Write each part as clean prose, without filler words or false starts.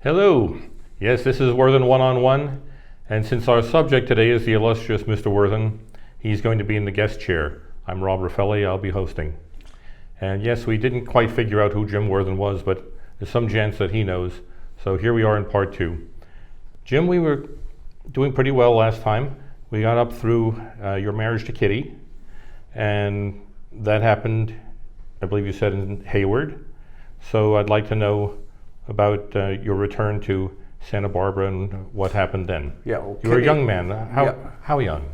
Hello. Yes, this is Worthen One, and since our subject today is the illustrious Mr. Worthen, he's going to be in the guest chair. I'm Rob Raffealli, I'll be hosting. And yes, we didn't quite figure out who Jim Worthen was, but there's some chance that he knows. So here we are in part two. Jim, we were doing pretty well last time. We got up through your marriage to Kitty, and that happened, I believe you said, in Hayward. So I'd like to know about your return to Santa Barbara and what happened then. Yeah, well, you were a young man. How young?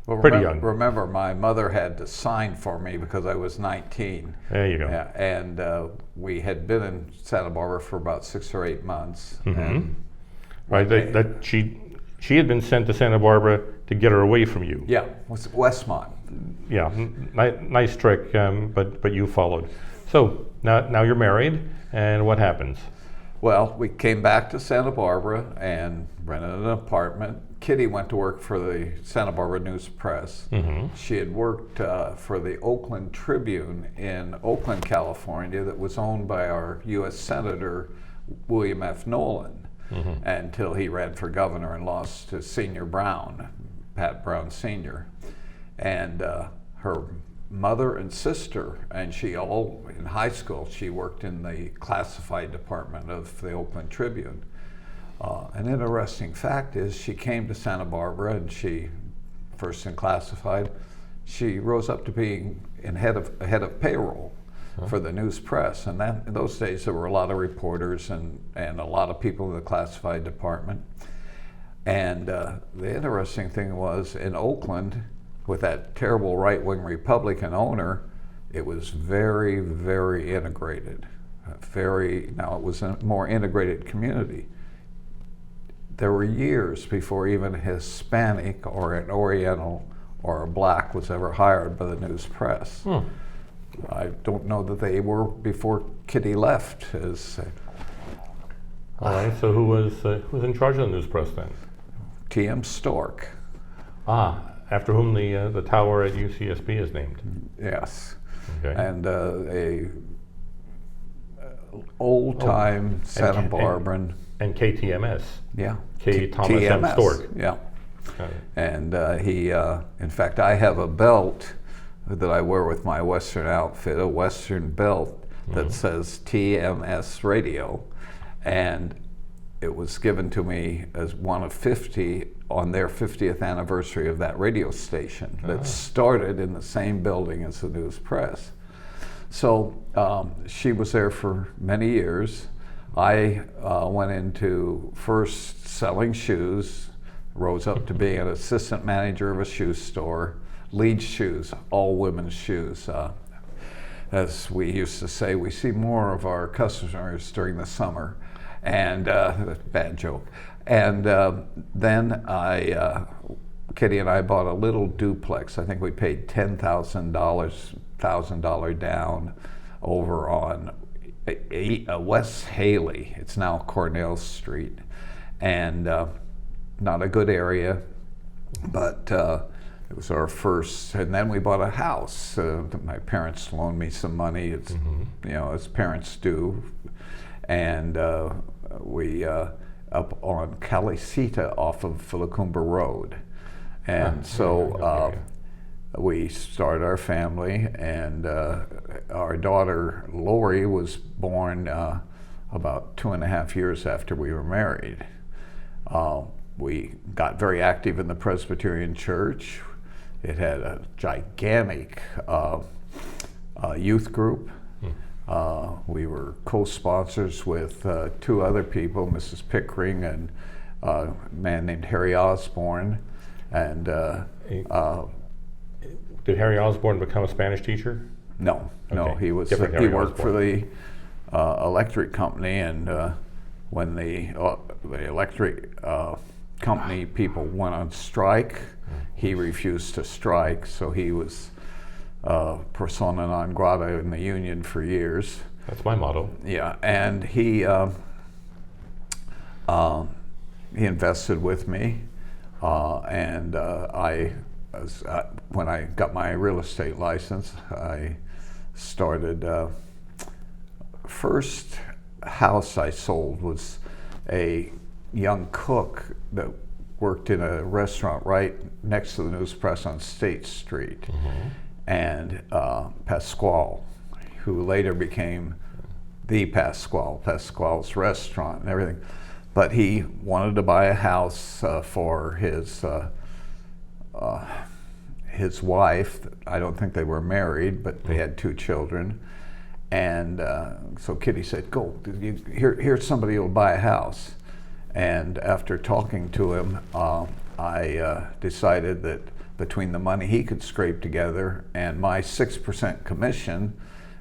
Well, Pretty young. Remember, my mother had to sign for me because I was 19. There you go. Yeah, and we had been in Santa Barbara for about 6 or 8 months. Mm-hmm. And right, that she had been sent to Santa Barbara to get her away from you. Yeah, Westmont. Yeah, nice trick, but you followed. So now you're married, and what happens? Well, we came back to Santa Barbara and rented an apartment. Kitty went to work for the Santa Barbara News Press. Mm-hmm. She had worked for the Oakland Tribune in Oakland, California, that was owned by our U.S. Senator William F. Nolan, mm-hmm. until he ran for governor and lost to Senior Brown, Pat Brown Sr. And her mother and sister, and she all in high school, she worked in the classified department of the Oakland Tribune. An interesting fact is she came to Santa Barbara and she, first in classified, she rose up to being head of payroll for the news press. And that, in those days there were a lot of reporters and a lot of people in the classified department. And the interesting thing was, in Oakland, with that terrible right-wing Republican owner, it was very, very integrated. Now it was a more integrated community. There were years before even a Hispanic or an Oriental or a black was ever hired by the news press. I don't know that they were before Kitty left. All right, so who was in charge of the news press then? T.M. Stork. After whom the tower at UCSB is named. Yes. Okay. And a old-time Santa Barbaran. And KTMS. Yeah. K. Thomas M. Stork. Yeah. And he, in fact, I have a belt that I wear with my Western outfit, a Western belt that says TMS Radio. And it was given to me as one of 50 on their 50th anniversary of that radio station that started in the same building as the news press. So she was there for many years. I went into first selling shoes, rose up to being an assistant manager of a shoe store, Lead Shoes, all women's shoes. As we used to say, we see more of our customers during the summer. And bad joke. And then Kitty and I bought a little duplex. I think we paid $10,000 down over on West Haley. It's now Cornell Street, and not a good area, but it was our first. And then we bought a house. My parents loaned me some money. It's as parents do. And we up on Calisita off of Filacumba Road. And we started our family, and our daughter Lori was born about 2.5 years after we were married. We got very active in the Presbyterian Church. It had a gigantic youth group. We were co-sponsors with 2 other people, Mrs. Pickering and a man named Harry Osborne. And did Harry Osborne become a Spanish teacher? No, Okay. he was. Different He Harry worked Osborne. for the electric company, and when the electric company people went on strike, he refused to strike, so he was persona non grata in the union for years. That's my motto. Yeah, and he invested with me, and when I got my real estate license, I started. First house I sold was a young cook that worked in a restaurant right next to the News Press on State Street, and Pasquale, who later became the Pasquale's restaurant and everything. But he wanted to buy a house for his wife. I don't think they were married, but they had 2 children. And so Kitty said, "Go, here's somebody who'll buy a house." And after talking to him, I decided that between the money he could scrape together and my 6% commission,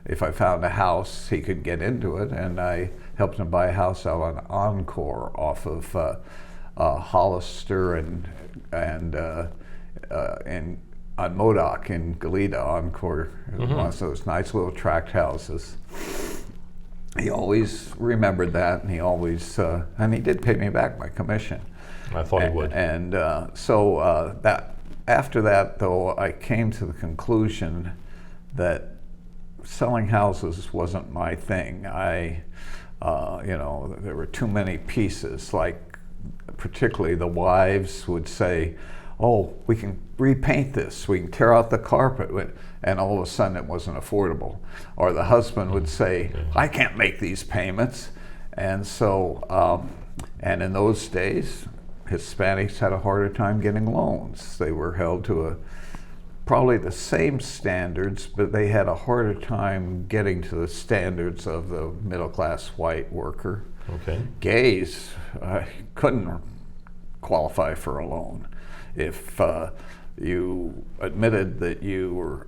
if I found a house, he could get into it. And I helped him buy a house out on Encore off of Hollister and on Modoc in Goleta. Encore, one of those nice little tract houses. He always remembered that, and he always and he did pay me back my commission. I thought he would. And so that after that, though, I came to the conclusion that selling houses wasn't my thing. There were too many pieces. Like, particularly the wives would say, "Oh, we can repaint this, we can tear out the carpet," and all of a sudden it wasn't affordable. Or the husband would say, "I can't make these payments." And so, and in those days, Hispanics had a harder time getting loans. They were held to probably the same standards, but they had a harder time getting to the standards of the middle-class white worker. Okay. Gays couldn't qualify for a loan. If you admitted that you were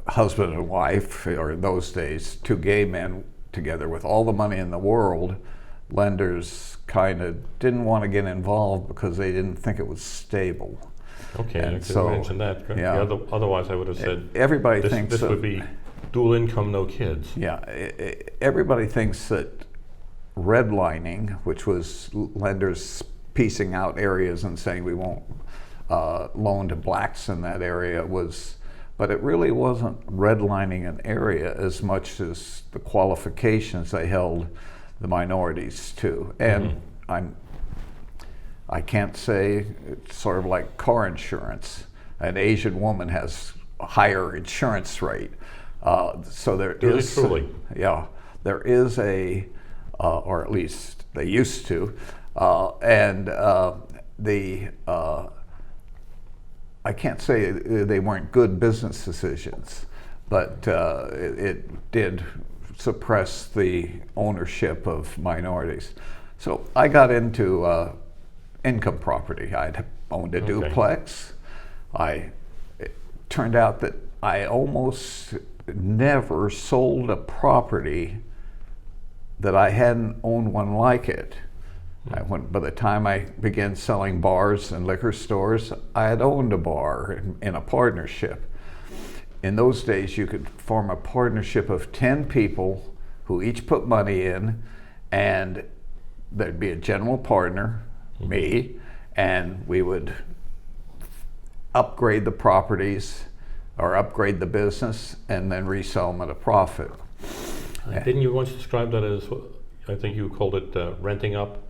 husband and wife, or in those days, 2 gay men together with all the money in the world, lenders kind of didn't want to get involved because they didn't think it was stable. Okay, And I could so, imagine that. yeah. Otherwise, I would have said Everybody this, thinks this would be dual income, no kids. Yeah, everybody thinks that redlining, which was lenders piecing out areas and saying we won't loan to blacks in that area, but it really wasn't redlining an area as much as the qualifications they held the minorities to. And I can't say, it's sort of like car insurance. An Asian woman has a higher insurance rate. So there is, truly. Yeah, there is or at least they used to, I can't say they weren't good business decisions, but it did suppress the ownership of minorities. So I got into income property. I'd owned a duplex. It turned out that I almost never sold a property that I hadn't owned one like it. By the time I began selling bars and liquor stores, I had owned a bar in a partnership. In those days, you could form a partnership of 10 people who each put money in, and there'd be a general partner, me, and we would upgrade the properties or upgrade the business and then resell them at a profit. Didn't you once describe that as, I think you called it renting up,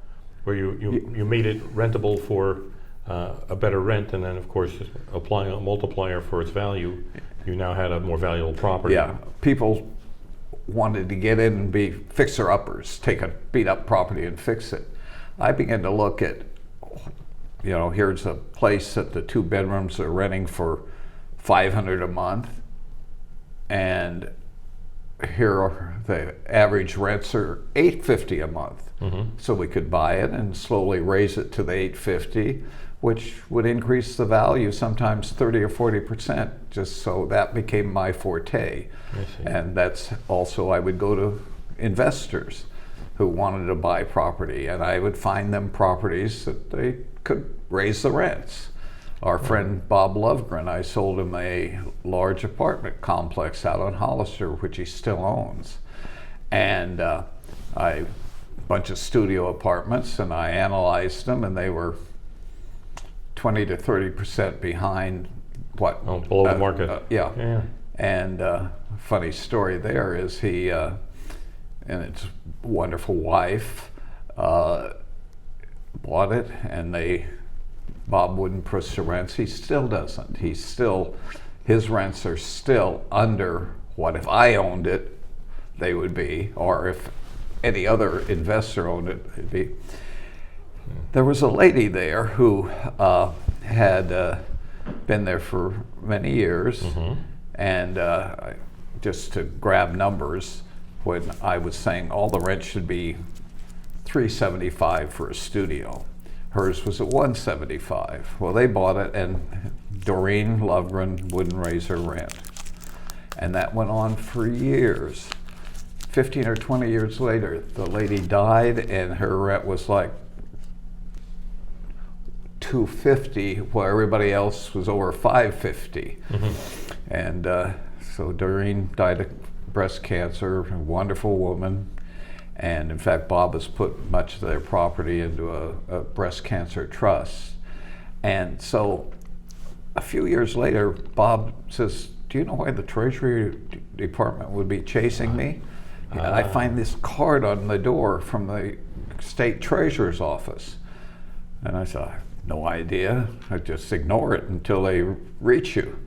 where you made it rentable for a better rent, and then of course applying a multiplier for its value, you now had a more valuable property. Yeah, people wanted to get in and be fixer-uppers, take a beat-up property and fix it. I began to look at, here's a place that the 2 bedrooms are renting for $500 a month, and here are the average rents are $850 a month. So we could buy it and slowly raise it to the $850, which would increase the value sometimes 30 or 40%, just so that became my forte. And that's also, I would go to investors who wanted to buy property, and I would find them properties that they could raise the rents. Our friend Bob Lovegren, I sold him a large apartment complex out on Hollister, which he still owns. And a bunch of studio apartments, and I analyzed them, and they were 20 to 30% behind what? Below the market. Yeah. And funny story there is he and his wonderful wife bought it, and Bob wouldn't push the rents. He still doesn't. His rents are still under what if I owned it, they would be, or if any other investor owned it, it'd be. There was a lady there who had been there for many years, and just to grab numbers, when I was saying all the rent should be $375 for a studio, hers was at $175. Well, they bought it, and Doreen Lovegren wouldn't raise her rent, and that went on for years. 15 or 20 years later, the lady died, and her rent was like $250, while everybody else was over $550. And so Doreen died of breast cancer, a wonderful woman. And in fact, Bob has put much of their property into a breast cancer trust. And so a few years later, Bob says, do you know why the Treasury Department would be chasing me? I find this card on the door from the state treasurer's office. And I said, I have no idea. I just ignore it until they reach you.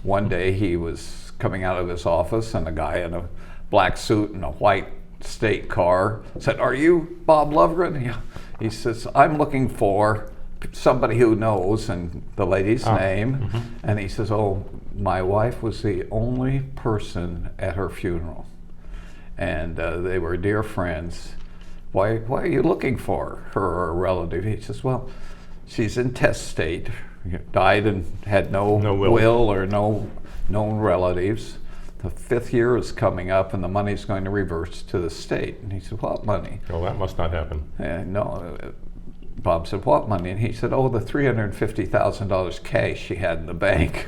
One day he was coming out of his office, and a guy in a black suit and a white state car said, are you Bob Lovegren? Yeah. He says, I'm looking for somebody who knows, and the lady's name. And he says, oh, my wife was the only person at her funeral. And they were dear friends. Why are you looking for her or a relative? He says, well, she's intestate, died and had no will or no known relatives. The 5th year is coming up, and the money's going to reverse to the state. And he said, what money? Well, that must not happen. No. Bob said, what money? And he said, oh, the $350,000 cash she had in the bank.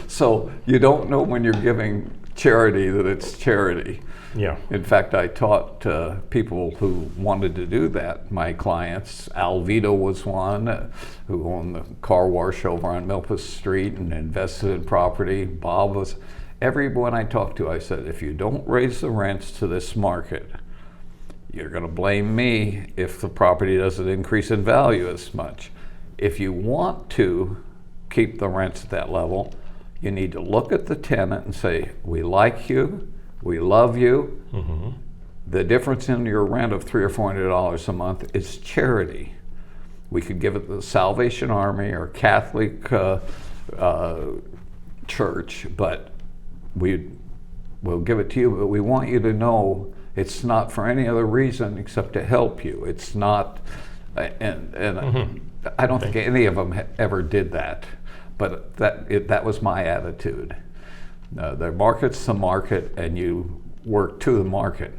So you don't know when you're giving charity that it's charity. Yeah. In fact, I taught people who wanted to do that, my clients. Al Vito was one who owned the car wash over on Milpas Street and invested in property. Bob was, everyone I talked to, I said, if you don't raise the rents to this market, you're going to blame me if the property doesn't increase in value as much. If you want to keep the rents at that level, you need to look at the tenant and say, we like you, we love you. The difference in your rent of $300 or $400 a month is charity. We could give it to the Salvation Army or Catholic church, but we'll give it to you, but we want you to know it's not for any other reason except to help you. It's not, and I don't think any of them ever did that, but that was my attitude. The market's the market, and you work to the market.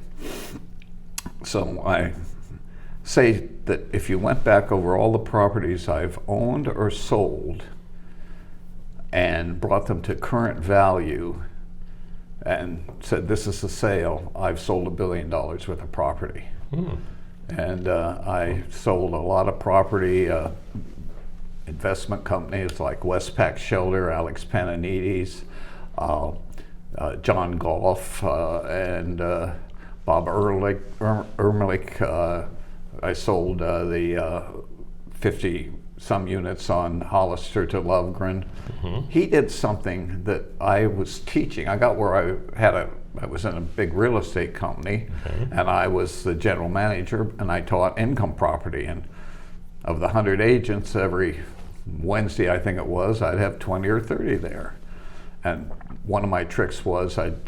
So I say that if you went back over all the properties I've owned or sold and brought them to current value and said, this is a sale, I've sold $1 billion worth of property. And I sold a lot of property, investment companies like Westpac Shelter, Alex Pananides, John Goff, and Bob Erlich. I sold the 50-some units on Hollister to Lovegren. He did something that I was teaching. I got where I was in a big real estate company, and I was the general manager, and I taught income property. And of the 100 agents, every Wednesday, I think it was, I'd have 20 or 30 there. And one of my tricks was I'd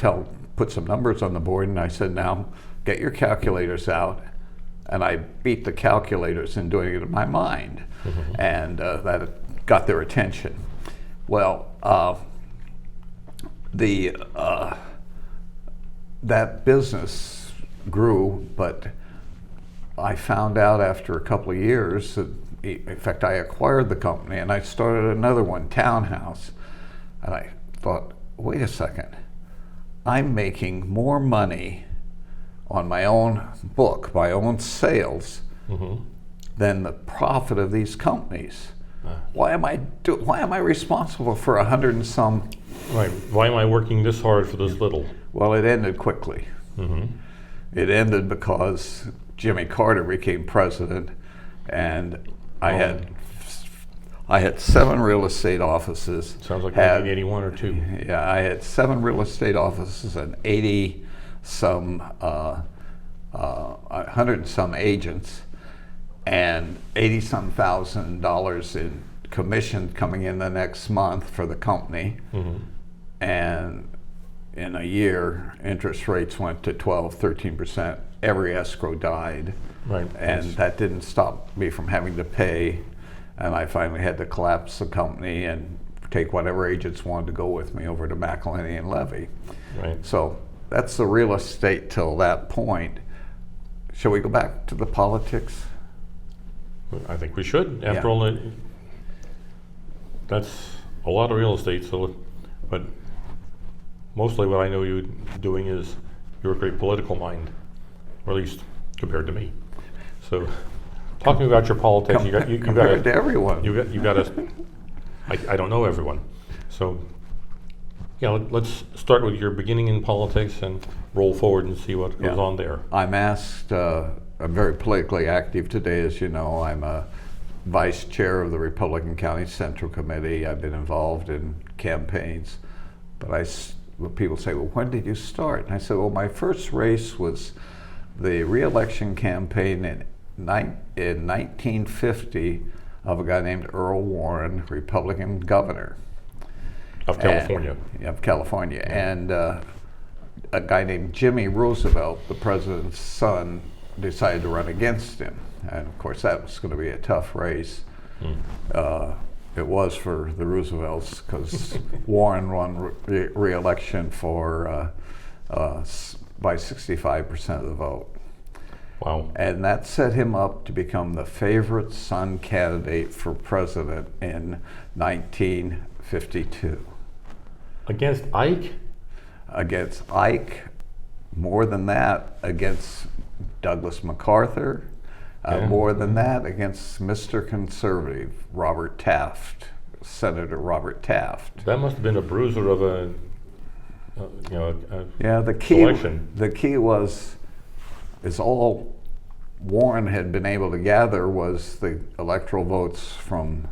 put some numbers on the board, and I said, now get your calculators out. And I beat the calculators in doing it in my mind. And that got their attention. Well, that business grew, but I found out after a couple of years that, in fact, I acquired the company and I started another one, Townhouse. And I thought, wait a second, I'm making more money on my own book, my own sales, than the profit of these companies. Why am I responsible for 100 and some? Right. Why am I working this hard for this little? Well, it ended quickly. It ended because Jimmy Carter became president, and I had 7 real estate offices. Sounds like Had- 1981 or 2. Yeah, I had 7 real estate offices and 80 some, 100 and some agents, and 80 some $1,000 in commission coming in the next month for the company. Mm-hmm. And in a year, interest rates went to 12, 13%. Every escrow died. Right. And Yes. that didn't stop me from having to pay. And I finally had to collapse the company and take whatever agents wanted to go with me over to McElhenney and Levy. Right. So that's the real estate till that point. Shall we go back to the politics? I think we should. After Yeah. all, that's a lot of real estate. So, but mostly what I know you doing is you're a great political mind, or at least compared to me. So, talking about your politics, you got Compared to everyone. You got to. I don't know everyone, so yeah. Let's start with your beginning in politics and roll forward and see what goes on there. I'm asked, I'm very politically active today, as you know. I'm a vice chair of the Republican County Central Committee. I've been involved in campaigns, but when people say, well, when did you start? And I said, well, my first race was the re-election campaign in 1950 of a guy named Earl Warren, Republican governor. Of California. Of California. And a guy named Jimmy Roosevelt, the president's son, decided to run against him. And of course, that was going to be a tough race. It was for the Roosevelts because Warren won re-election by 65% of the vote. Wow. And that set him up to become the favorite son candidate for president in 1952. Against Ike? Against Ike, more than that, against Douglas MacArthur, more than that, against Mr. Conservative, Robert Taft, Senator Robert Taft. That must have been a bruiser of a The key is all Warren had been able to gather was the electoral votes from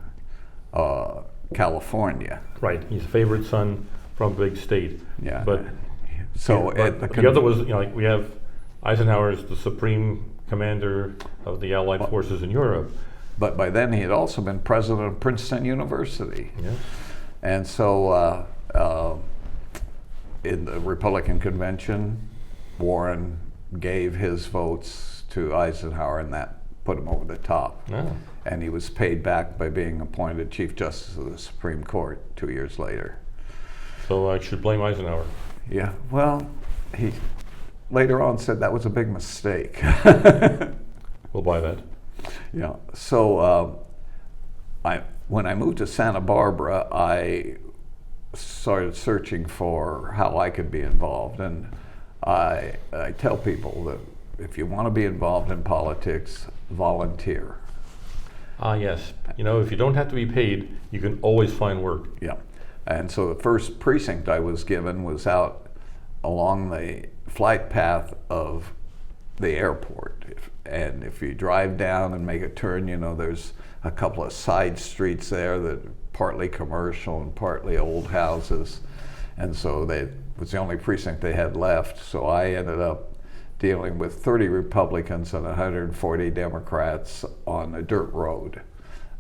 California. Right. He's a favorite son from a big state. Yeah. But so the other was, like we have Eisenhower as the supreme commander of the Allied forces in Europe. But by then he had also been president of Princeton University. Yeah. And so in the Republican convention, Warren gave his votes to Eisenhower, and that put him over the top. Oh. And he was paid back by being appointed Chief Justice of the Supreme Court 2 years later. So I should blame Eisenhower. Yeah, well, he later on said that was a big mistake. We'll buy that. Yeah, so when I moved to Santa Barbara, I started searching for how I could be involved. And I tell people that if you want to be involved in politics, volunteer. Ah, yes. You know, if you don't have to be paid, you can always find work. Yeah. And so the first precinct I was given was out along the flight path of the airport. And if you drive down and make a turn, you know, there's a couple of side streets there that are partly commercial and partly old houses. And so that was the only precinct they had left. So I ended up dealing with 30 Republicans and 140 Democrats on a dirt road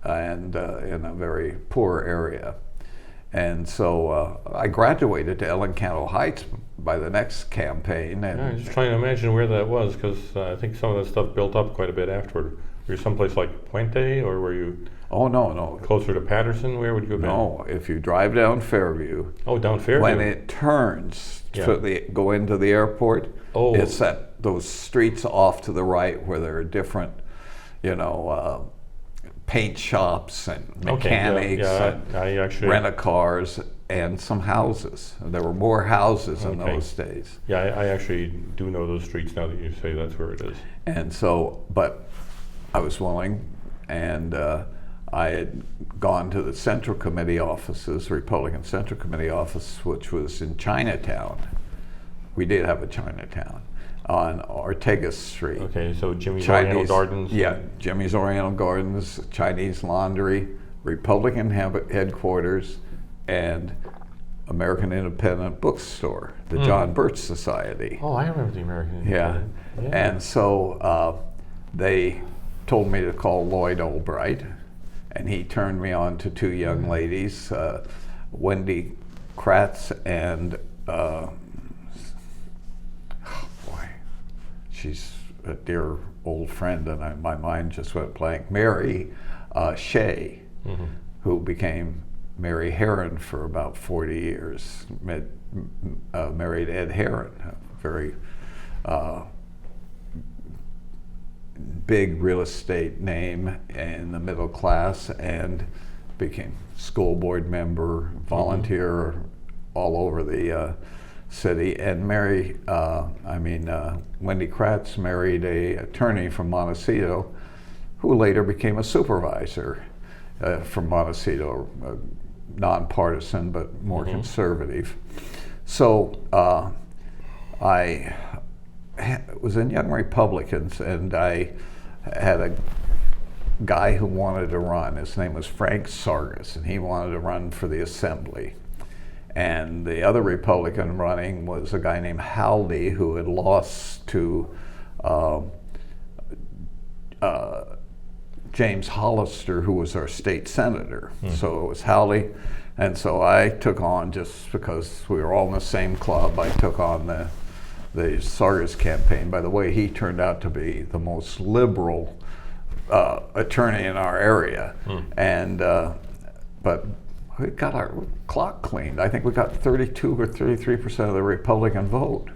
and in a very poor area. And so I graduated to Ellen Canto Heights by the next campaign. And I'm just trying to imagine where that was, because I think some of that stuff built up quite a bit afterward. Were you someplace like Puente, or were you oh, no. closer to Patterson? Where would you have been? No, if you drive down Fairview, Oh, down Fairview. when it turns to go into the airport, it's at those streets off to the right where there are different, paint shops and mechanics and rent-a-cars and some houses. There were more houses in those days. Yeah, I actually do know those streets now that you say that's where it is. And so, but I was willing, and I had gone to the Central Committee offices, Republican Central Committee office, which was in Chinatown. We did have a Chinatown. on Ortega Street. Okay, so Jimmy's Oriental Gardens. Yeah, Jimmy's Oriental Gardens, Chinese Laundry, Republican headquarters, and American Independent Bookstore, the John Birch Society. Oh, I remember the American Yeah. Independent. And so they told me to call Lloyd Albright, and he turned me on to two young ladies, Wendy Kratz and, oh boy, she's a dear old friend, and my mind just went blank, Mary Shea, who became Mary Herron for about 40 years, married Ed Herron, a very big real estate name in the middle class, and became school board member, volunteer all over the city. And Wendy Kratz married a attorney from Montecito, who later became a supervisor from Montecito, nonpartisan but more conservative. So I was in Young Republicans, and I had a guy who wanted to run. His name was Frank Sargis, and he wanted to run for the Assembly. And the other Republican running was a guy named Howley, who had lost to James Hollister, who was our state senator. So it was Howley. And so I took on, just because we were all in the same club, I took on the Sargis campaign. By the way, he turned out to be the most liberal attorney in our area. And but we got our clock cleaned. I think we got 32 or 33% of the Republican vote.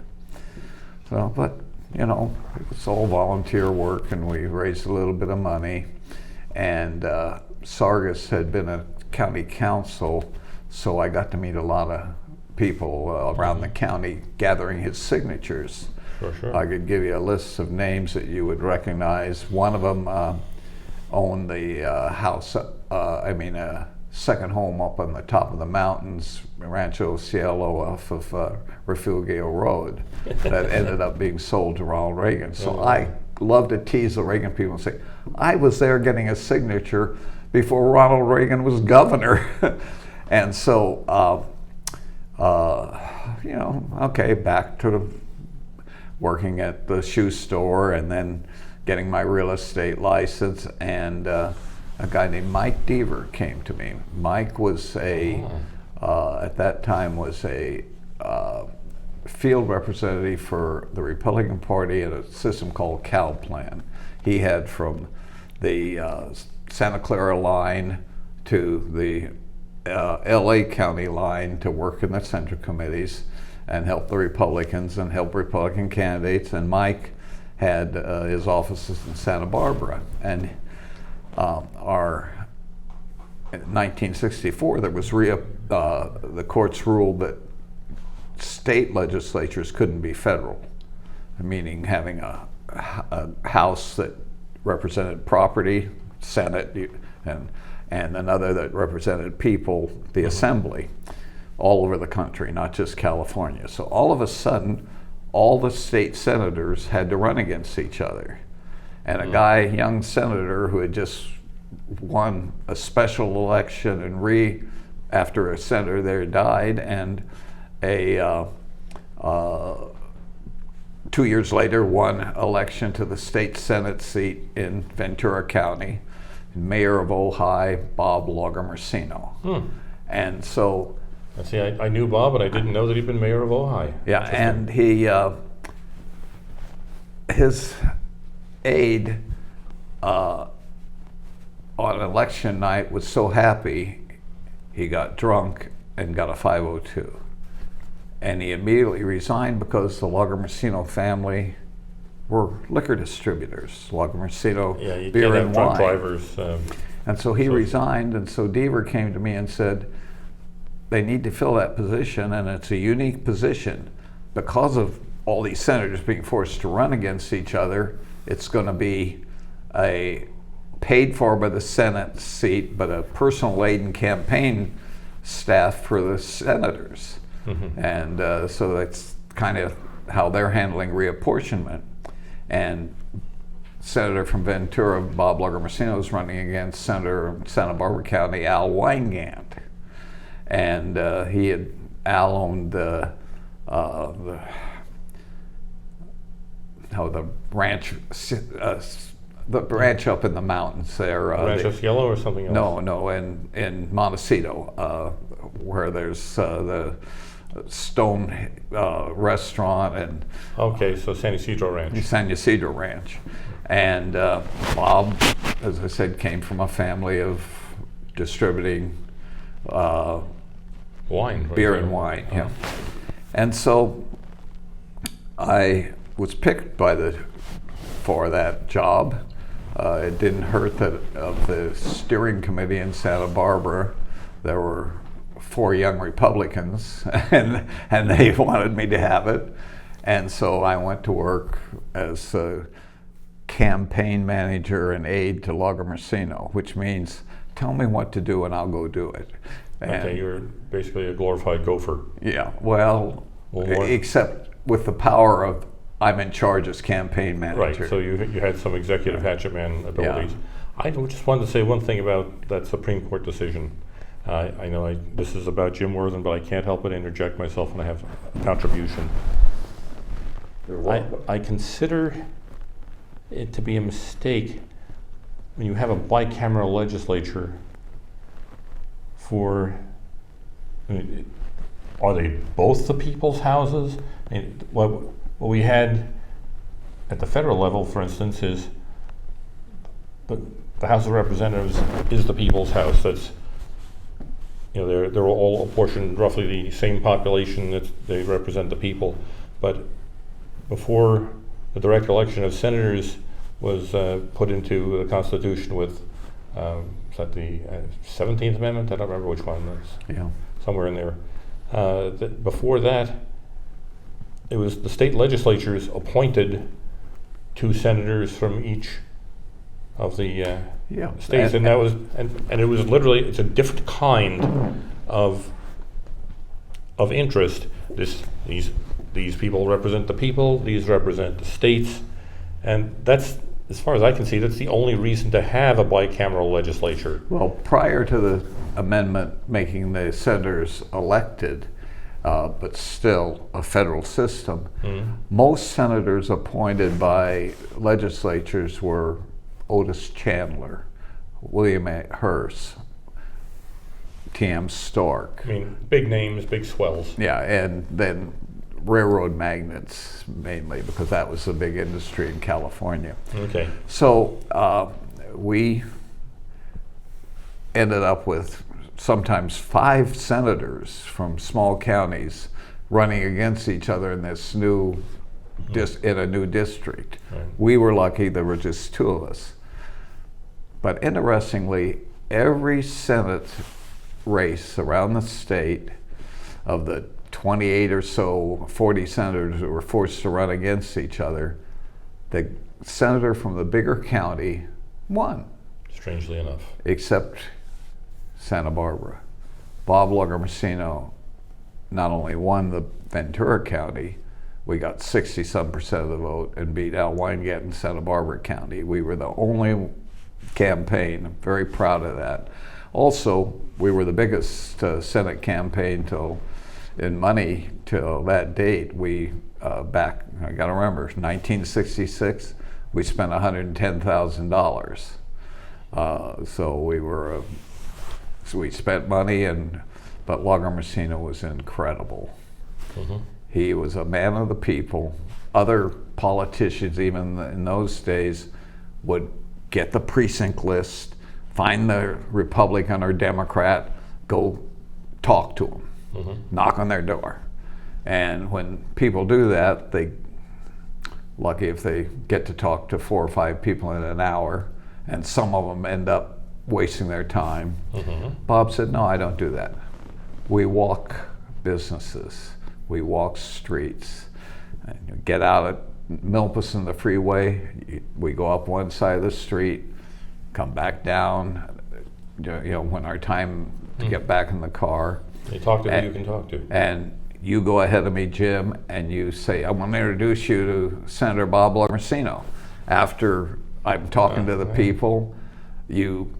So, but you know, it was all volunteer work, and we raised a little bit of money. And Sargis had been a county council, so I got to meet a lot of people around the county gathering his signatures. Sure. I could give you a list of names that you would recognize. One of them owned the house, second home up on the top of the mountains, Rancho Cielo off of Raffealli Road, that ended up being sold to Ronald Reagan. So I love to tease the Reagan people and say, I was there getting a signature before Ronald Reagan was governor. And so, back to working at the shoe store, and then getting my real estate license, and a guy named Mike Deaver came to me. Mike was at that time was a field representative for the Republican Party in a system called CalPlan. He had from the Santa Clara line to the LA County line to work in the Central Committees and help the Republicans and help Republican candidates. And Mike had his offices in Santa Barbara. And in 1964, there was the courts ruled that state legislatures couldn't be federal, meaning having a house that represented property, Senate, and another that represented people, the Assembly, all over the country, not just California. So all of a sudden, all the state senators had to run against each other. And a young senator who had just won a special election and after a senator there died, and 2 years later won election to the state Senate seat in Ventura County, mayor of Ojai, Bob Lagomarsino. And so, see, I knew Bob, but I didn't know that he'd been mayor of Ojai. Yeah, and he, his aide on election night was so happy, he got drunk and got a 502. And he immediately resigned because the Lagomarsino family were liquor distributors. Lagomarsino beer and wine. Drivers. And so he resigned, and so Deaver came to me and said, they need to fill that position, and it's a unique position. Because of all these senators being forced to run against each other, it's going to be a paid for by the Senate seat, but a personal aid and campaign staff for the senators. And so that's kind of how they're handling reapportionment. And Senator from Ventura, Bob Lagomarsino, was running against Senator of Santa Barbara County, Al Weingand. And Al owned the ranch, the ranch up in the mountains there. Rancho Cielo or something else? No, in Montecito, where there's the Stone restaurant and. Okay, so San Ysidro Ranch. San Ysidro Ranch. And Bob, as I said, came from a family of distributing wine, beer and wine. Yeah. And so I was picked for that job. It didn't hurt that of the steering committee in Santa Barbara, there were 4 young Republicans, and they wanted me to have it. And so I went to work as a campaign manager and aide to Lagomarsino, which means tell me what to do and I'll go do it. Okay, you're basically a glorified gopher. Yeah, well, except with the power of I'm in charge as campaign manager. Right, so you had some executive hatchet man abilities. Yeah. I just wanted to say one thing about that Supreme Court decision. I know this is about Jim Worthen, but I can't help but interject myself when I have a contribution. I consider it to be a mistake when you have a bicameral legislature are they both the people's houses? I mean, what we had at the federal level, for instance, is the House of Representatives is the people's house. That's, they're all apportioned roughly the same population, that they represent the people. But before the direct election of senators was put into the Constitution with, is that the 17th Amendment? I don't remember which one. That's somewhere in there. Before that, it was the state legislatures appointed 2 senators from each of the states, and that was and it was literally, it's a different kind of interest. These people represent the people, these represent the states, and that's, as far as I can see, that's the only reason to have a bicameral legislature. Well, prior to the amendment making the senators elected, but still a federal system, most senators appointed by legislatures were Otis Chandler, William A. Hearst, T.M. Stork. I mean, big names, big swells. Yeah, and then railroad magnates mainly, because that was the big industry in California. Okay. So we ended up with sometimes 5 senators from small counties running against each other in this new in a new district. Right. We were lucky there were just 2 of us. But interestingly, every Senate race around the state, of the 28 or so, 40 senators who were forced to run against each other, the senator from the bigger county won. Strangely enough. Except Santa Barbara. Bob Lagomarsino not only won the Ventura County, we got 60-some% of the vote and beat Al Weingand in Santa Barbara County. We were the only campaign. I'm very proud of that. Also, we were the biggest Senate campaign in money till that date. We I got to remember, 1966, we spent $110,000. So we spent money, but Lagomarsino was incredible. Mm-hmm. He was a man of the people. Other politicians, even in those days, would get the precinct list, find the Republican or Democrat, go talk to them, knock on their door. And when people do that, lucky if they get to talk to 4 or 5 people in an hour, and some of them end up wasting their time. Bob said, no, I don't do that. We walk businesses, we walk streets. And you get out at Milpas and the freeway, we go up one side of the street, come back down, when our time to get back in the car. You talk to who you can talk to. And you go ahead of me, Jim, and you say, I want to introduce you to Senator Bob Lagomarsino. After I'm talking to the people, you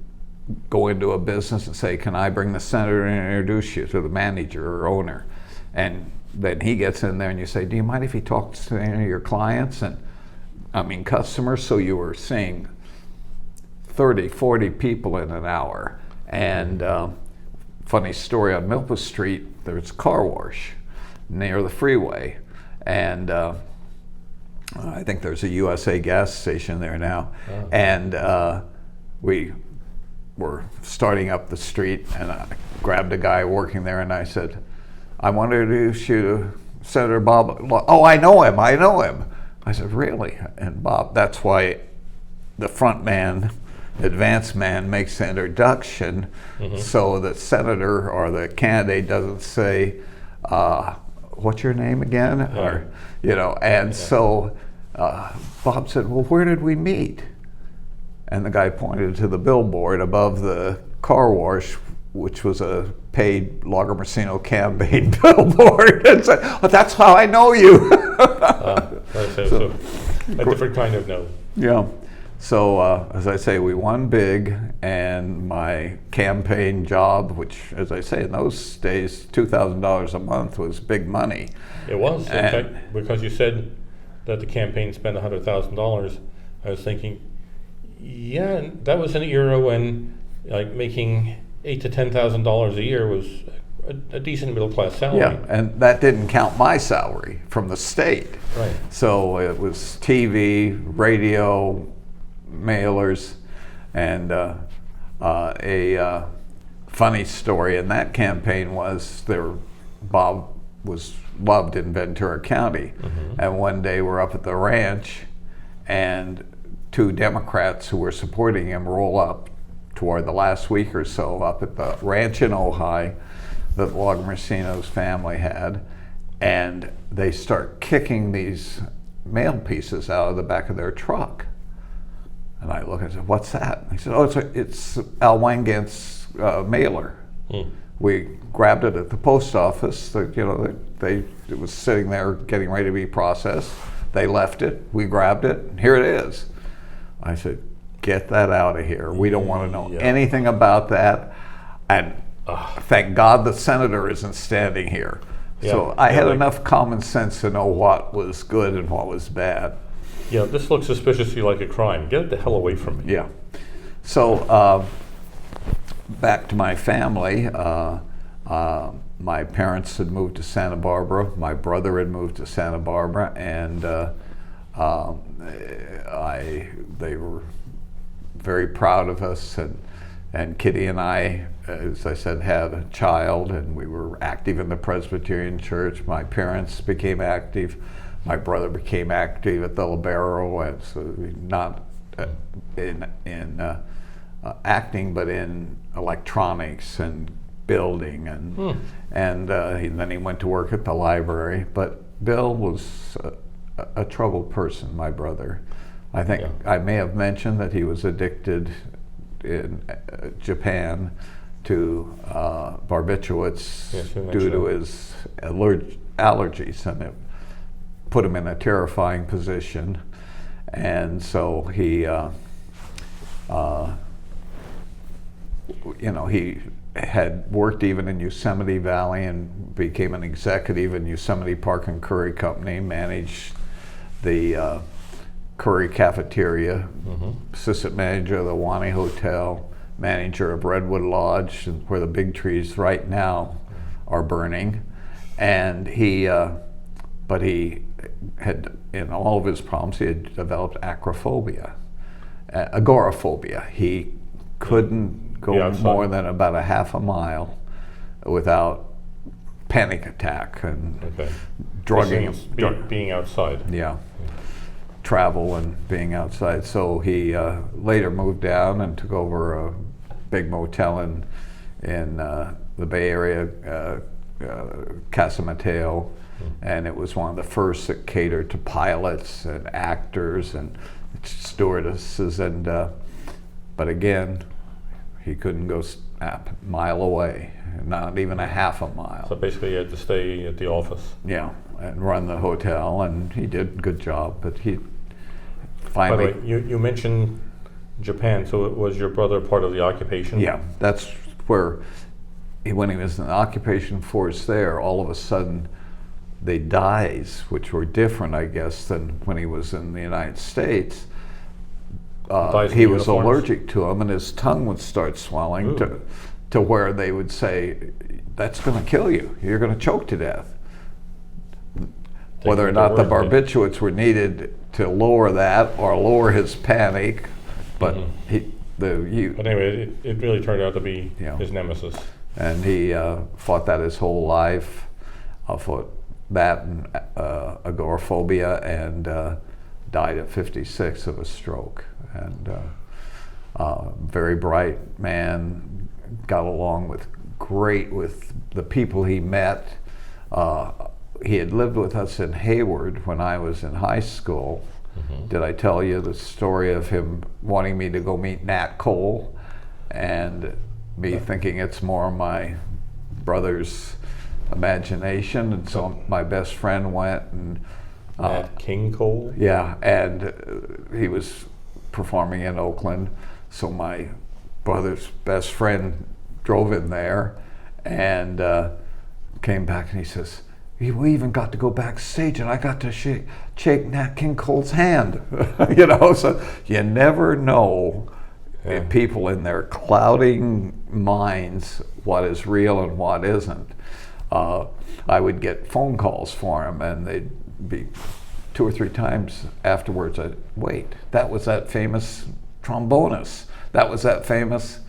go into a business and say, can I bring the senator and introduce you to the manager or owner? And then he gets in there and you say, do you mind if he talks to any of your clients? And customers. So you were seeing 30, 40 people in an hour. And funny story, on Milpa Street, there's a car wash near the freeway. And I think there's a USA gas station there now. Oh. And we were starting up the street, and I grabbed a guy working there and I said, I want to introduce you to Senator Bob. Oh, I know him. I said, really? And Bob, that's why the front man, advanced man, makes the introduction, so the senator or the candidate doesn't say, what's your name again? Or, and so Bob said, well, where did we meet? And the guy pointed to the billboard above the car wash, which was a paid Lagomarsino campaign billboard, and said, well, that's how I know you. So a different kind of no. Yeah. So as I say, we won big, and my campaign job, which, as I say, in those days, $2,000 a month was big money. It was, in fact, because you said that the campaign spent $100,000. I was thinking, yeah, that was an era when making $8,000 to $10,000 a year was a decent middle class salary. Yeah, and that didn't count my salary from the state. Right. So it was TV, radio, mailers, and a funny story in that campaign was Bob was loved in Ventura County, and one day we're up at the ranch, and two Democrats who were supporting him roll up toward the last week or so up at the ranch in Ojai that Lagomarsino's family had, and they start kicking these mail pieces out of the back of their truck. And I look and I said, what's that? And he said, oh, it's Al Wangant's mailer. We grabbed it at the post office. It was sitting there getting ready to be processed. They left it, we grabbed it, and here it is. I said, get that out of here. We don't want to know anything about that. And thank God the senator isn't standing here. So I had enough common sense to know what was good and what was bad. Yeah, this looks suspiciously like a crime. Get it the hell away from me. Yeah. So back to my family. My parents had moved to Santa Barbara. My brother had moved to Santa Barbara, and they were very proud of us. And Kitty and I, as I said, had a child, and we were active in the Presbyterian Church. My parents became active. My brother became active at the Libero, and so not in acting, but in electronics and building, and then he went to work at the library. But Bill was a troubled person, my brother. I think I may have mentioned that he was addicted in Japan to barbiturates due to his allergies, and it put him in a terrifying position. And so he he had worked even in Yosemite Valley and became an executive in Yosemite Park and Curry Company, managed the Curry cafeteria, assistant manager of the Wani Hotel, manager of Redwood Lodge, where the big trees right now are burning. And but he had, in all of his problems, he had developed agoraphobia. He couldn't go more than about a half a mile without panic attack and drugging. Being outside. Yeah. Travel and being outside. So he later moved down and took over a big motel in the Bay Area, Casa Mateo, and it was one of the first that catered to pilots and actors and stewardesses. And but again, He couldn't go a mile away, not even a half a mile. So basically you had to stay at the office. Yeah, and run the hotel, and he did a good job, but he By the finally... way, you mentioned Japan, so was your brother part of the occupation? Yeah, that's where, when he was in the occupation force there, all of a sudden the dyes, which were different, I guess, than when he was in the United States, he was allergic to them, and his tongue would start swelling to where they would say, "That's going to kill you. You're going to choke to death." Whether or not the barbiturates were needed to lower that or lower his panic, but But anyway, it really turned out to be his nemesis. And he fought that his whole life. Fought that and agoraphobia, and died at 56 of a stroke. And very bright man, got along great with the people he met. He had lived with us in Hayward when I was in high school. Did I tell you the story of him wanting me to go meet Nat Cole, and me thinking it's more my brother's imagination? And so my best friend went, and Nat King Cole? Yeah, and he was performing in Oakland, so my brother's best friend drove him there, and came back, and he says, "We even got to go backstage, and I got to shake Nat King Cole's hand." So you never know people in their clouding minds what is real and what isn't. I would get phone calls for him, and they'd be 2 or 3 times afterwards. Wait, that was that famous trombonist. That was that famous.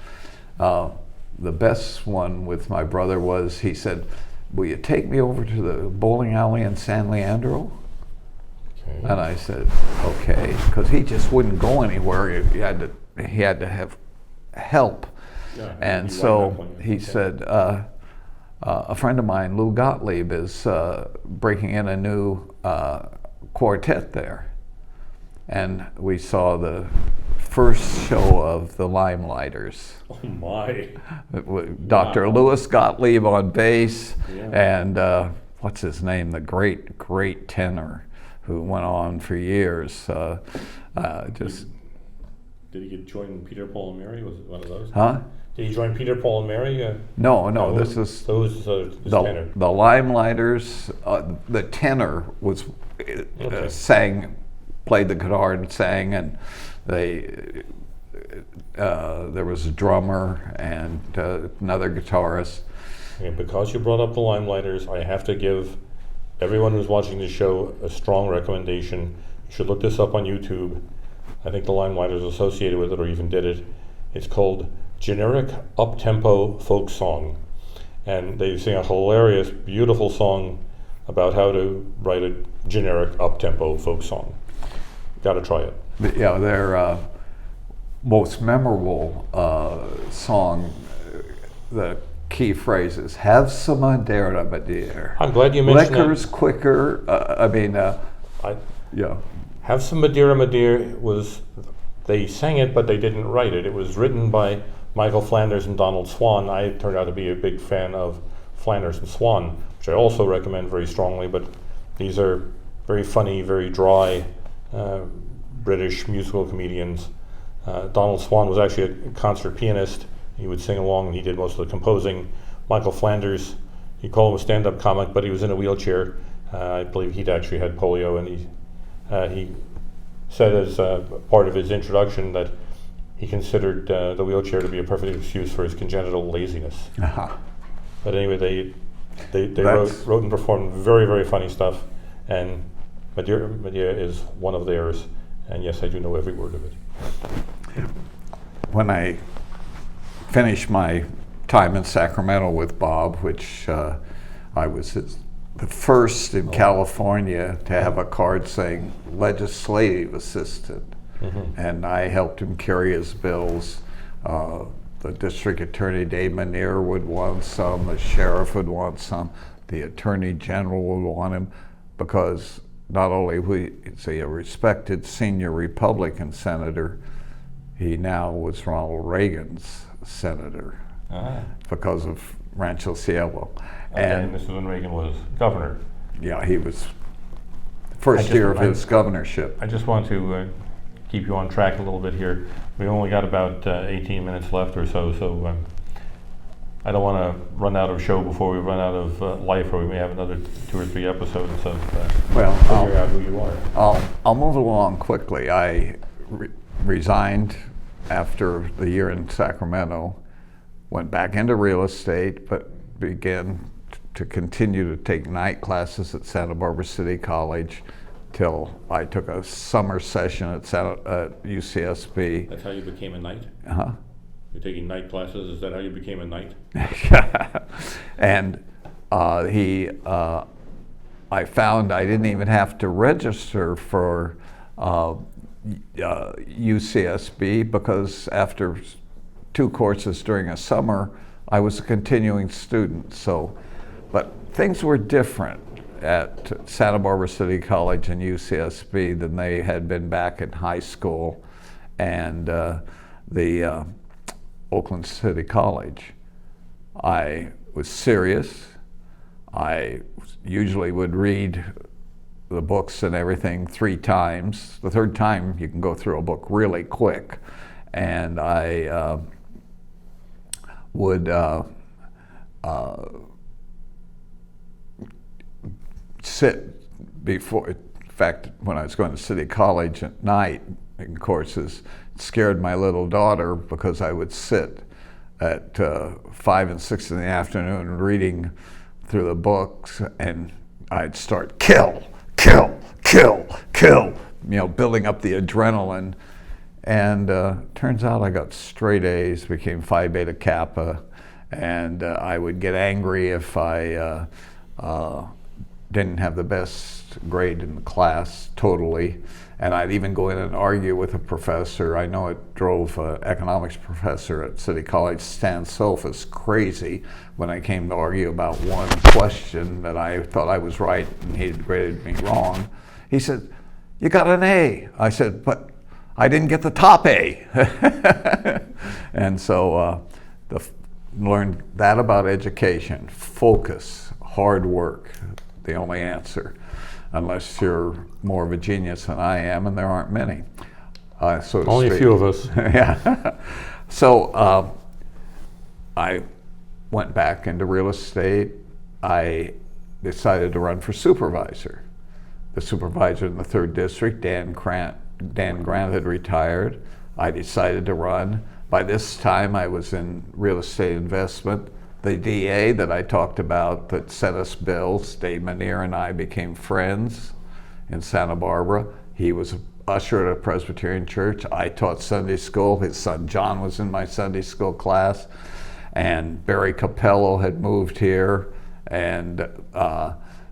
The best one with my brother was, he said, "Will you take me over to the bowling alley in San Leandro?" Okay. And I said, "Okay," because he just wouldn't go anywhere. He had to have help. Yeah, and so he said, a friend of mine, Lou Gottlieb, is breaking in a new quartet there. And we saw the first show of the Limelighters. Oh my. Dr. Louis Gottlieb on bass, and what's his name, the great tenor who went on for years. Did he join Peter, Paul, and Mary? Was it one of those? Huh? Did he join Peter, Paul, and Mary? No, this is the tenor. The Limelighters. The tenor was played the guitar and sang, and there was a drummer and another guitarist. And because you brought up the Limelighters, I have to give everyone who's watching this show a strong recommendation. You should look this up on YouTube. I think the Limelighters associated with it or even did it. It's called Generic Up-Tempo Folk Song. And they sing a hilarious, beautiful song about how to write a generic up-tempo folk song. Got to try it. Yeah, their most memorable song, the key phrase is, "Have some Madeira, my dear." I'm glad you mentioned Liquor's that. quicker. Have some Madeira, my dear they sang it, but they didn't write it. It was written by Michael Flanders and Donald Swan. I turned out to be a big fan of Flanders and Swan, which I also recommend very strongly, but these are very funny, very dry British musical comedians. Donald Swan was actually a concert pianist. He would sing along, and he did most of the composing. Michael Flanders, you call him a stand-up comic, but he was in a wheelchair. I believe he'd actually had polio, and he said as part of his introduction that he considered the wheelchair to be a perfect excuse for his congenital laziness. Uh-huh. But anyway, they wrote and performed very, very funny stuff, and Madeira is one of theirs, and yes, I do know every word of it. When I finished my time in Sacramento with Bob, which I was the first in California to have a card saying legislative assistant, and I helped him carry his bills. The district attorney, Dave Manier, would want some, the sheriff would want some, the attorney general would want him, because not only was he a respected senior Republican senator, He now was Ronald Reagan's senator because of Rancho Cielo. Okay, and Mr. Lynn Reagan was governor. Yeah, he was first year of his governorship. I just want to keep you on track a little bit here. We only got about 18 minutes left or so, so I don't want to run out of show before we run out of life, or we may have another 2 or 3 episodes of figure out who you are. I'll move along quickly. I resigned after the year in Sacramento, went back into real estate, but began to continue to take night classes at Santa Barbara City College till I took a summer session at UCSB. That's how you became a knight? Uh-huh. You're taking night classes, is that how you became a knight? And I found I didn't even have to register for UCSB because after 2 courses during a summer, I was a continuing student. So, but things were different at Santa Barbara City College and UCSB than they had been back in high school and the Oakland City College. I was serious. I usually would read the books and everything 3 times. The 3rd time you can go through a book really quick. And I would sit before, in fact, when I was going to City College at night in courses, it scared my little daughter because I would sit at 5 and 6 in the afternoon reading through the books, and I'd start kill, building up the adrenaline. And turns out I got straight A's, became Phi Beta Kappa, and I would get angry if I didn't have the best grade in the class totally. And I'd even go in and argue with a professor. I know it drove an economics professor at City College, Stan Sophis, crazy when I came to argue about one question that I thought I was right and he graded me wrong. He said, "You got an A." I said, "But I didn't get the top A." And so learned that about education. Focus, hard work, the only answer, unless you're more of a genius than I am, and there aren't many. So to Only speak. a few of us. Yeah. So I went back into real estate. I decided to run for supervisor. The supervisor in the 3rd district, Dan Grant, had retired. I decided to run. By this time, I was in real estate investment. The DA that I talked about that sent us bills, Dave Manier and I became friends in Santa Barbara. He was an usher at a Presbyterian church. I taught Sunday school. His son John was in my Sunday school class. And Barry Capello had moved here and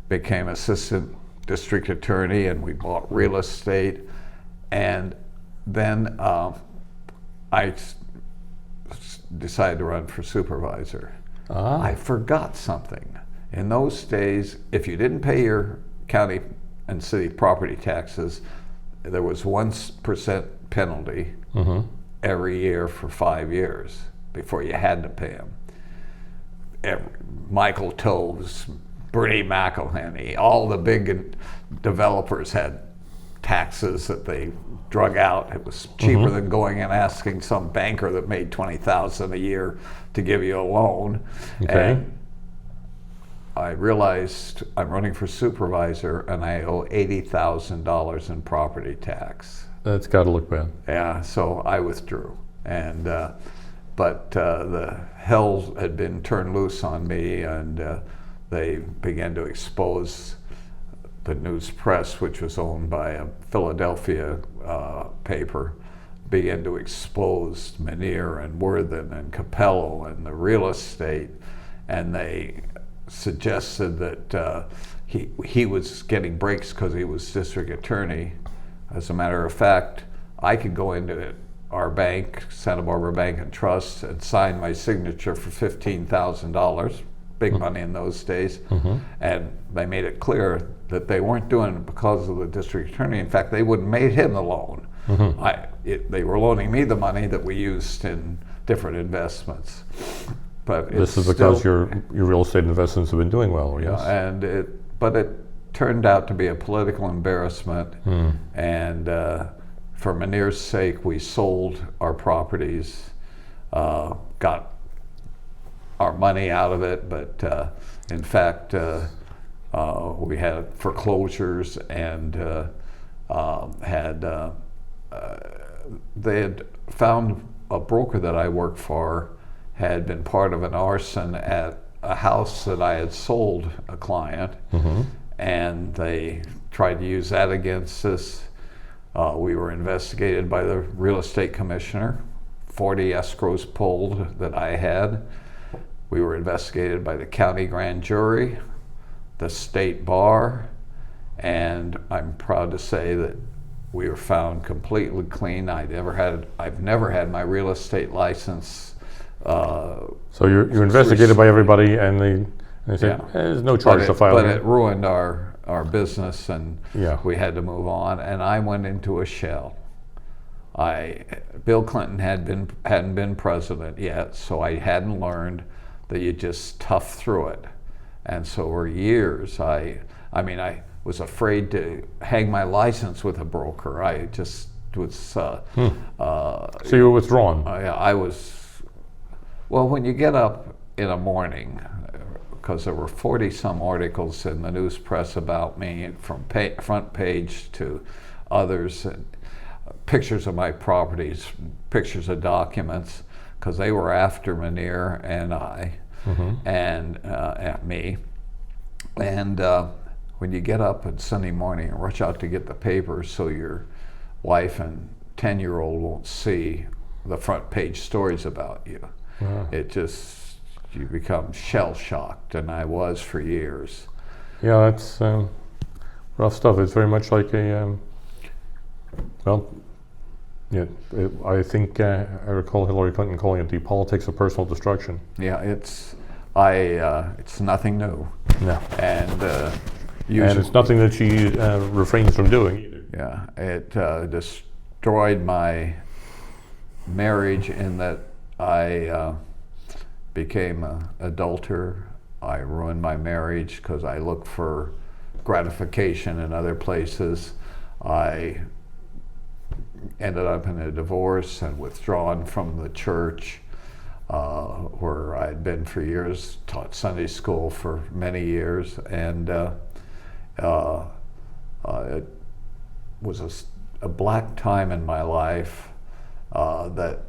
became assistant district attorney, and we bought real estate. And then I decided to run for supervisor. I forgot something. In those days, if you didn't pay your county and city property taxes, there was 1% penalty every year for 5 years before you had to pay them. Michael Toves, Bernie McElhenney, all the big developers had taxes that they drug out. It was cheaper than going and asking some banker that made $20,000 a year to give you a loan. Okay. And I realized I'm running for supervisor and I owe $80,000 in property tax. That's got to look bad. Yeah, so I withdrew. And but the hell had been turned loose on me, and they began to expose the News Press, which was owned by a Philadelphia paper, began to expose Manier and Worthen and Capello and the real estate, and they suggested that he was getting breaks because he was district attorney. As a matter of fact, I could go into our bank, Santa Barbara Bank and Trust, and sign my signature for $15,000, big money in those days, and they made it clear that they weren't doing it because of the district attorney. In fact, they wouldn't made him the loan. They were loaning me the money that we used in different investments. But this is because your real estate investments have been doing well, yes? But it turned out to be a political embarrassment, and for Munir's sake, we sold our properties, got our money out of it, but in fact, we had foreclosures and they had found a broker that I worked for had been part of an arson at a house that I had sold a client, and they tried to use that against us. We were investigated by the real estate commissioner, 40 escrows pulled that I had. We were investigated by the county grand jury, the state bar, and I'm proud to say that we were found completely clean. I've never had my real estate license. So you're investigated by everybody, and they say there's no charge to file. But it ruined our business, and we had to move on. And I went into a shell. Bill Clinton hadn't been president yet, so I hadn't learned that you just tough through it. And so for years, I was afraid to hang my license with a broker. I just was. So you were withdrawn. I was. Well, when you get up in the morning, because there were 40-some articles in the news press about me, from front page to others, and pictures of my properties, pictures of documents, because they were after Munir and I, and at me. And when you get up on Sunday morning and rush out to get the papers so your wife and 10-year-old won't see the front page stories about you, you become shell-shocked, and I was for years. Yeah, that's rough stuff. It's very much like I think I recall Hillary Clinton calling it the politics of personal destruction. Yeah, it's nothing new. No. And it's nothing that she refrains from doing either. Yeah, it destroyed my marriage in that I became an adulterer. I ruined my marriage because I looked for gratification in other places. I ended up in a divorce and withdrawn from the church where I'd been for years, taught Sunday school for many years, and it was a black time in my life that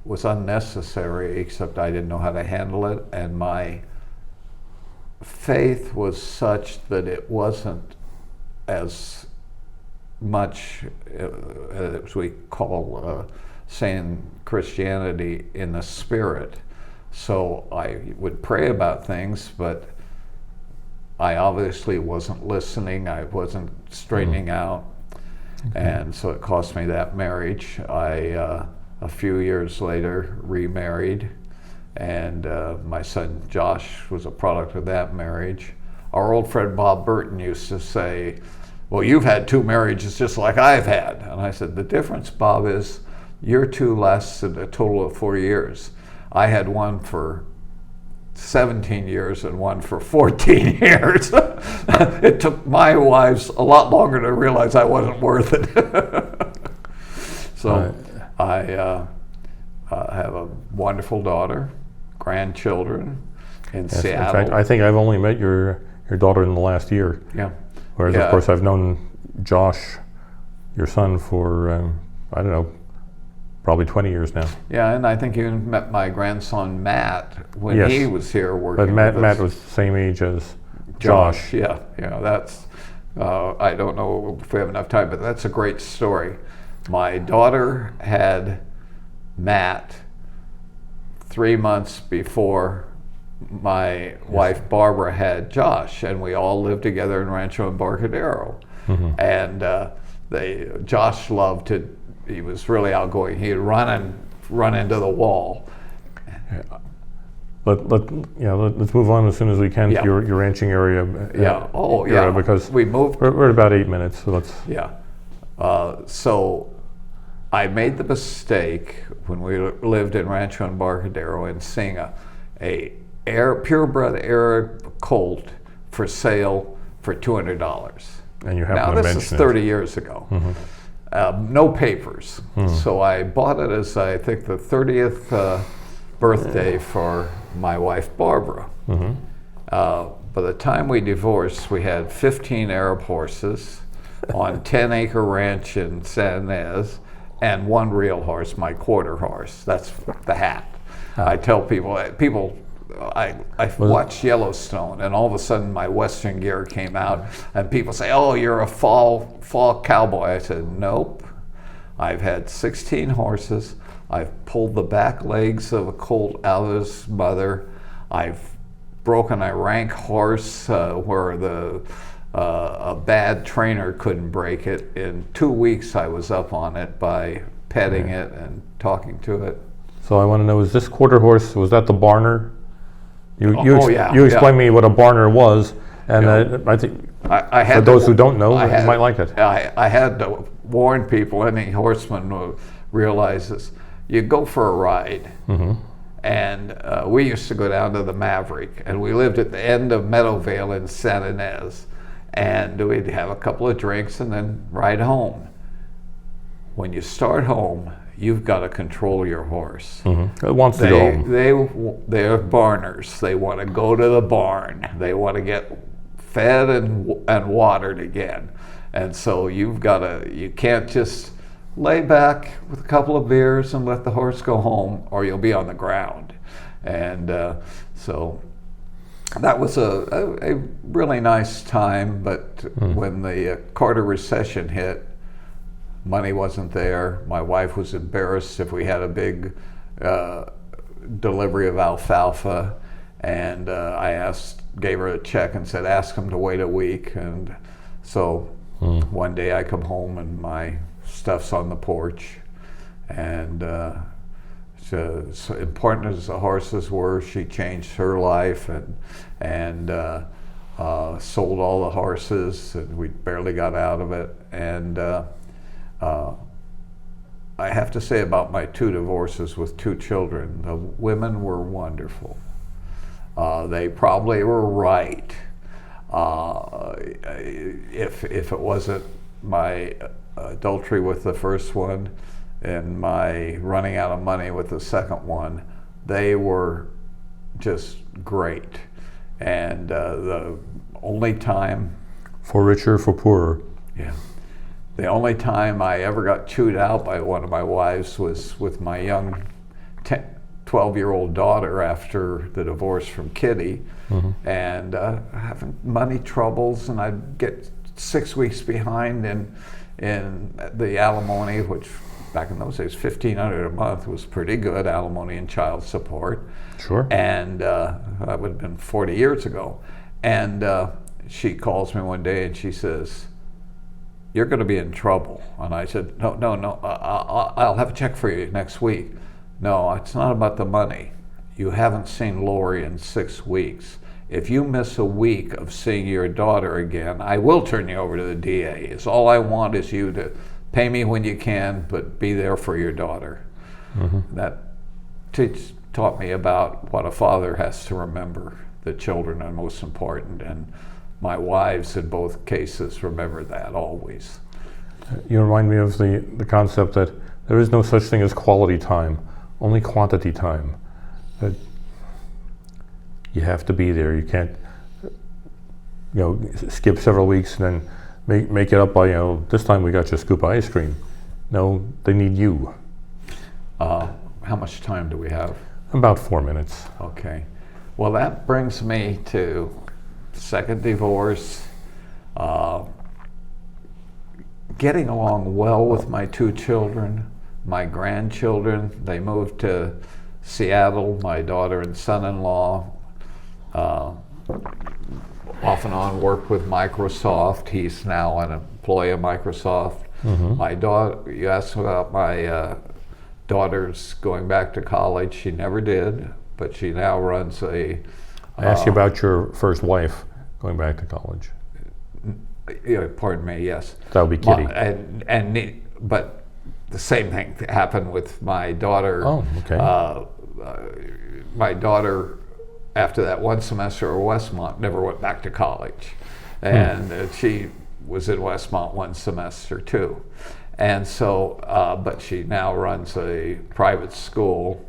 was unnecessary, except I didn't know how to handle it, and my faith was such that it wasn't as much, as we call saying Christianity, in the spirit. So I would pray about things, but I obviously wasn't listening. I wasn't straightening out. Okay. And so it cost me that marriage. I, a few years later, remarried, and my son Josh was a product of that marriage. Our old friend Bob Burton used to say, "Well, you've had 2 marriages just like I've had." And I said, "The difference, Bob, is you're 2 less than a total of 4 years. I had one for 17 years and one for 14 years. It took my wives a lot longer to realize I wasn't worth it." So I have a wonderful daughter, grandchildren in Seattle. In fact, I think I've only met your daughter in the last year. Yeah. Whereas, of course, I've known Josh, your son, for, I don't know, probably 20 years now. Yeah, and I think you met my grandson, Matt, when he was here working with us. Matt was the same age as Josh. Yeah, that's, I don't know if we have enough time, but that's a great story. My daughter had Matt 3 months before my wife Barbara had Josh, and we all lived together in Rancho Embarcadero. And Josh loved to, he was really outgoing. He'd run into the wall. Let's move on as soon as we can to your ranching area. Because we moved. We're at about 8 minutes, so let's. So I made the mistake when we lived in Rancho Embarcadero in seeing a purebred Arab colt for sale for $200. And you happen Now to this mention is 30 years ago. No papers. So I bought it as, I think, the 30th birthday for my wife Barbara. By the time we divorced, we had 15 Arab horses on 10-acre ranch in San Ynez, and one real horse, my quarter horse. That's the hat. I tell people, I watched Yellowstone, and all of a sudden my Western gear came out, and people say, "Oh, you're a fall cowboy." I said, "Nope. I've had 16 horses. I've pulled the back legs of a colt out of his mother. I've broken a rank horse where a bad trainer couldn't break it. In 2 weeks, I was up on it by petting it and talking to it." So I want to know, is this quarter horse, was that the Barner? You yeah. explained me what a Barner was, and I think I had for those who don't know, you might like it. I had to warn people, any horseman realizes, you go for a ride. And we used to go down to the Maverick, and we lived at the end of Meadowvale in San Ynez, and we'd have a couple of drinks and then ride home. When you start home, you've got to control your horse. It wants to go home. They're barners. They want to go to the barn. They want to get fed and watered again. And so you can't just lay back with a couple of beers and let the horse go home, or you'll be on the ground. And so that was a really nice time, but when the Carter recession hit, money wasn't there. My wife was embarrassed if we had a big delivery of alfalfa, and I gave her a check and said, "Ask them to wait a week." And so one day I come home and my stuff's on the porch, and so important as the horses were, she changed her life and sold all the horses, and we barely got out of it. And I have to say about my 2 divorces with 2 children, the women were wonderful. They probably were right. If it wasn't my adultery with the first one and my running out of money with the second one, they were just great. And the only time, For richer, for poorer. the only time I ever got chewed out by one of my wives was with my young 12-year-old daughter after the divorce from Kitty, and having money troubles, and I'd get 6 weeks behind in the alimony, which back in those days, $1,500 a month was pretty good, alimony and child support. Sure. And that would have been 40 years ago. And she calls me one day and she says, "You're going to be in trouble." And I said, no, I'll have a check for you next week. "No, it's not about the money. You haven't seen Lori in 6 weeks. If you miss a week of seeing your daughter again, I will turn you over to the DA. It's all I want is you to pay me when you can, but be there for your daughter." That taught me about what a father has to remember. The children are most important, and my wives in both cases remember that always. You remind me of the concept that there is no such thing as quality time, only quantity time. That you have to be there. You can't, skip several weeks and then make it up by, this time we got you a scoop of ice cream. No, they need you. How much time do we have? About 4 minutes. Okay. Well, that brings me to second divorce, getting along well with my 2 children, my grandchildren. They moved to Seattle, my daughter and son-in-law. Off and on worked with Microsoft. He's now an employee of Microsoft. My daughter, you asked about my daughter's going back to college. She never did, but she now runs a... I asked you about your first wife going back to college. Pardon me, yes. That would be Kitty. But the same thing happened with my daughter. Oh, okay. My daughter, after that one semester at Westmont, never went back to college. And she was in Westmont one semester too. And so, but she now runs a private school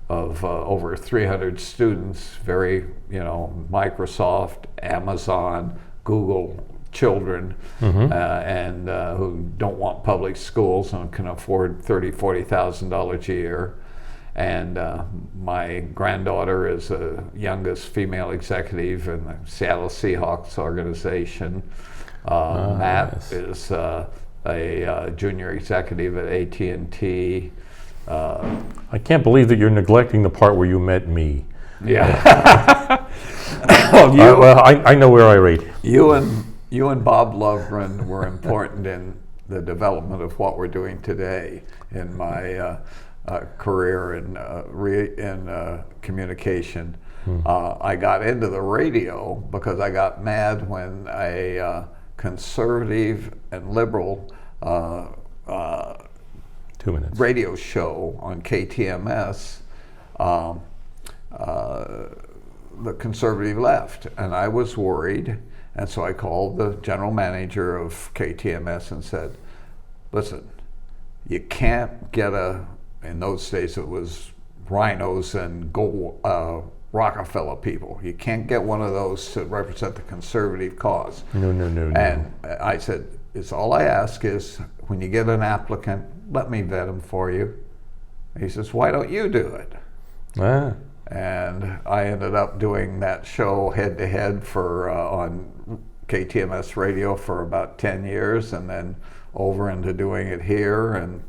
of over 300 students, very, Microsoft, Amazon, Google children, and who don't want public schools and can afford $30,000, $40,000 a year. And my granddaughter is the youngest female executive in the Seattle Seahawks organization. Matt yes. is a junior executive at AT&T. I can't believe that you're neglecting the part where you met me. Yeah. I know where I rate. You and Bob Lovegren were important in the development of what we're doing today in my career in communication. I got into the radio because I got mad when a conservative and liberal 2 minutes. radio show on KTMS, the conservative left, and I was worried, and so I called the general manager of KTMS and said, listen, you can't get in those days it was rhinos and gold, Rockefeller people. You can't get one of those to represent the conservative cause. No. And I said, all I ask is when you get an applicant, let me vet him for you. He says, why don't you do it? And I ended up doing that show head to head on KTMS radio for about 10 years, and then over into doing it here and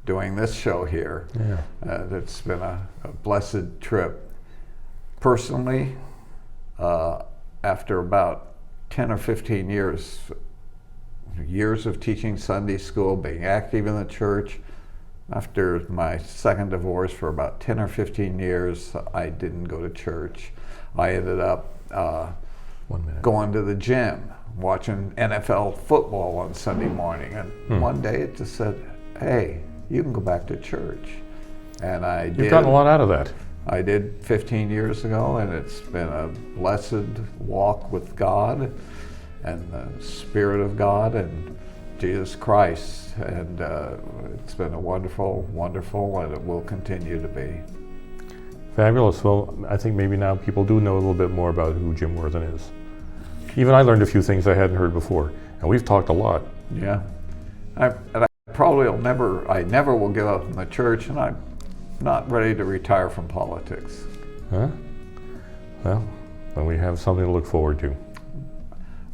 doing this show here. Yeah. It's been a blessed trip. Personally, after about 10 or 15 years of teaching Sunday school, being active in the church, after my second divorce for about 10 or 15 years, I didn't go to church. I ended up 1 minute. going to the gym, watching NFL football on Sunday morning. And one day it just said, hey, you can go back to church. And I did. You've gotten a lot out of that. I did 15 years ago, and it's been a blessed walk with God and the Spirit of God and Jesus Christ. And it's been a wonderful, and it will continue to be. Fabulous. Well, I think maybe now people do know a little bit more about who Jim Worthen is. Even I learned a few things I hadn't heard before, and we've talked a lot. Yeah. I probably never will give up in the church, and I'm not ready to retire from politics. Huh? Well, then we have something to look forward to.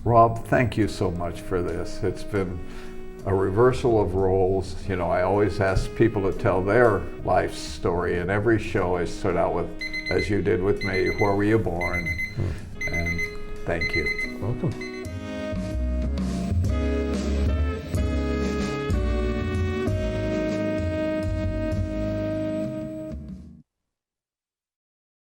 Rob, thank you so much for this. It's been a reversal of roles. I always ask people to tell their life story, and every show I start out with, as you did with me, where were you born? And thank you. Welcome.